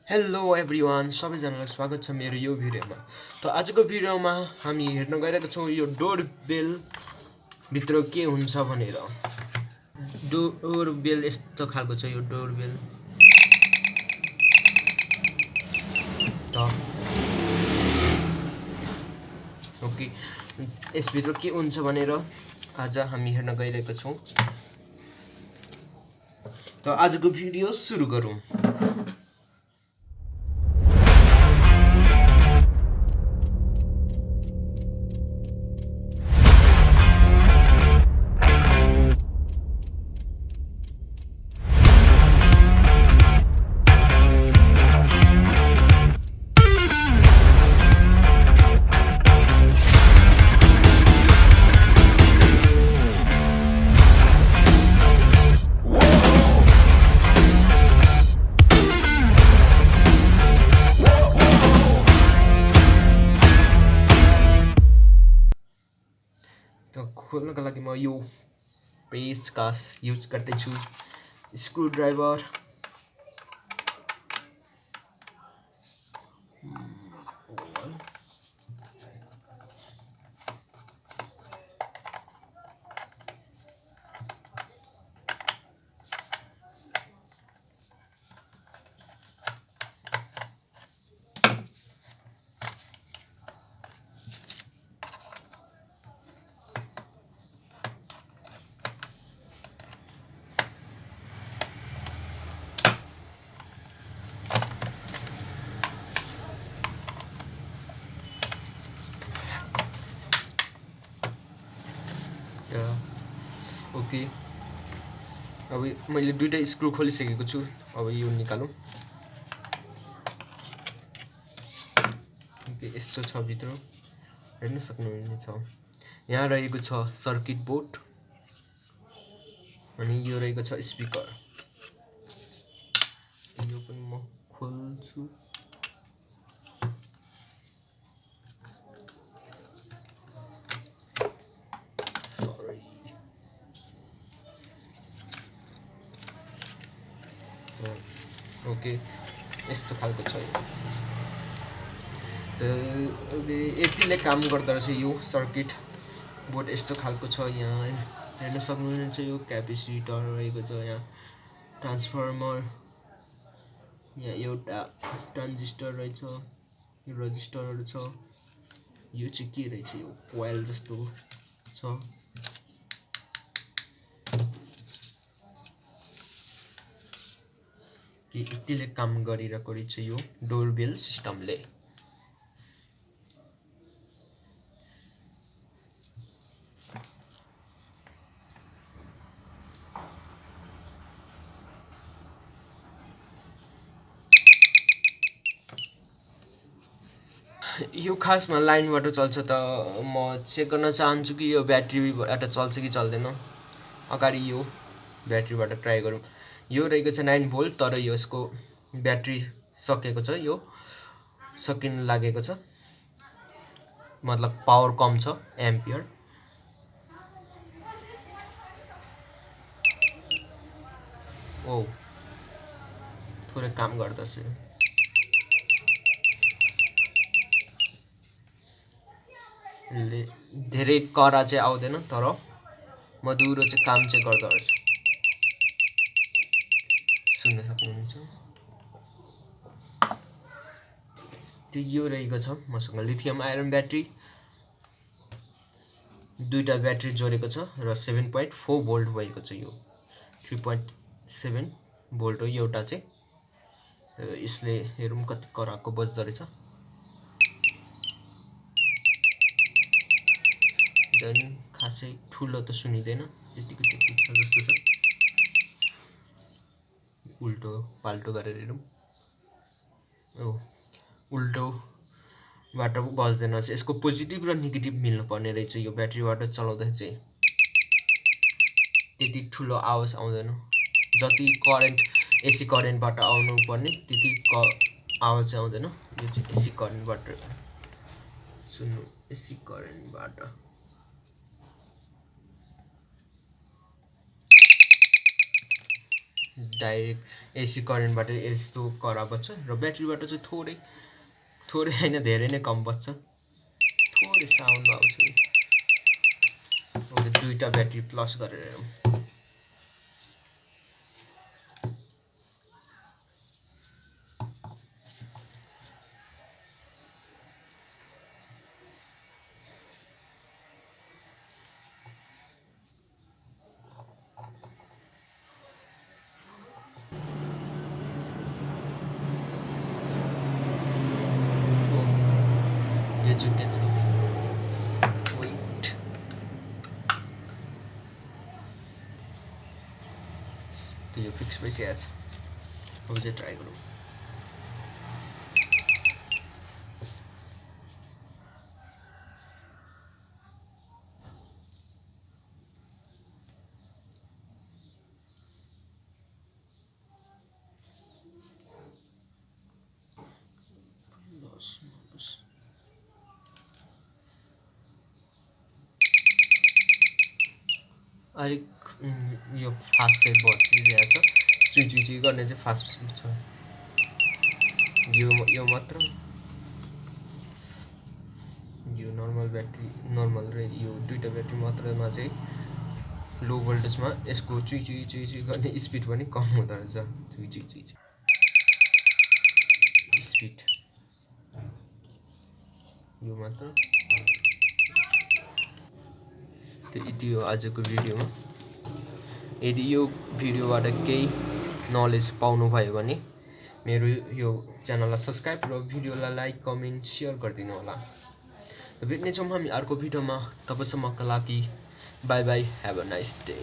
Hello everyone सबैजनालाई स्वागत छ मेरो यो भिडियोमा। त आजको भिडियोमा हामी हेर्न गइरहेका छौँ यो डोर बेल भित्र के हुन्छ भनेर। डोर बेल यस्तो खालको छ यो डोर बेल। त ओके यस भित्र के हुन्छ भनेर आज हामी हेर्न गइरहेका छौँ। त आजको भिडियो सुरु गरौँ। तो खोल्नको लागि म यो पेचकस युज गर्दैछु, स्क्रू ड्राइभर, ओके। अब मैले दुईटा स्क्रू खोलिसकेको छु। अब यो निकालौँ। ओके यस्तो छ भित्र, हेर्न सक्नुहुनेछ। यहाँ रहेको छ सर्किट बोर्ड अनि यो रहेको छ स्पिकर। यो पनि म खोल्छु। ओके यस्तो खालको छ यो। त यतिले काम गर्दो रहेछ यो सर्किट बोर्ड। यस्तो खालको छ। यहाँ हेर्न सक्नुहुन्छ यो क्यापेसिटर रहेको छ, यहाँ ट्रान्सफर्मर, यहाँ एउटा ट्रान्जिस्टर रहेछ, यो रजिस्टरहरू छ। यो चाहिँ के रहेछ, यो कोइल जस्तो छ। यतिले काम गरिरहेको रहेछ यो डोरबेल सिस्टमले। यो खासमा लाइनबाट चल्छ। त म चेक गर्न चाहन्छु कि यो ब्याट्रीबाट चल्छ कि चल्दैन। अगाडि यो ब्याट्रीबाट ट्राई गरौँ। यो रहेको छ 9 भोल्ट, तर यसको ब्याट्री सकेको छ, यो सकिन लागेको छ, मतलब पावर कम छ, एम्पियर। ओ थोरै काम गर्दछ। धेरै कडा चाहिँ आउँदैन, तर मधुरो चाहिँ काम चाहिँ गर्दो रहेछ। सुन्न सक्नुहुन्छ। त्यो यो रहेको छ मसँग लिथियम आयरन ब्याट्री। दुईटा ब्याट्री जोडेको छ र 7.4 भोल्ट भएको छ। यो 3.7 भोल्ट हो एउटा चाहिँ। यसले हेरौँ कति कराको बज्दो रहेछ। झन् खासै ठुलो त सुनिँदैन, त्यतिको त्यति छ जस्तो छ। उल्टो पाल्टो गरेर हेरौँ। ओ उल्टोबाट बज्दैन रहेछ। यसको पोजिटिभ र नेगेटिभ मिल्नुपर्ने रहेछ। यो ब्याट्रीबाट चलाउँदाखेरि चाहिँ त्यति ठुलो आवाज आउँदैन। जति करेन्ट एसी करेन्टबाट आउनु पर्ने त्यति आवाज चाहिँ आउँदैन। यो चाहिँ एसी करेन्टबाट सुन्नु, एसी करेन्टबाट। डाइरेक्ट एसी करेन्टबाट यस्तो करन्ट बज्छ र ब्याट्रीबाट चाहिँ थोरै हैन धेरै नै कम बज्छ थोरै साउन्ड आउँछ ओके दुईटा ब्याट्री प्लस गरेर हेरौँ यो छुट्टै छ वेट त्यो यो फिक्स भइसकेको छ अब चाहिँ ट्राई गरौँ अलिक यो फास्ट चाहिँ बढिरहेछ चुई गर्ने चाहिँ फास्ट छ यो मात्र यो नर्मल ब्याट्री नर्मल र यो दुईटा ब्याट्री मात्रमा चाहिँ लो भोल्टेजमा यसको चुई गर्ने स्पिड पनि कम हुँदो रहेछ चुई स्पिड यो मात्र यति हो आजको भिडियोमा यदि यो भिडियोबाट केही नलेज पाउनुभयो भने मेरो यो च्यानललाई सब्स्क्राइब र भिडियोलाई लाइक कमेन्ट सेयर गरिदिनु होला त भेट्नेछौँ हामी अर्को भिडियोमा तबसम्मका लागि by by have a nice day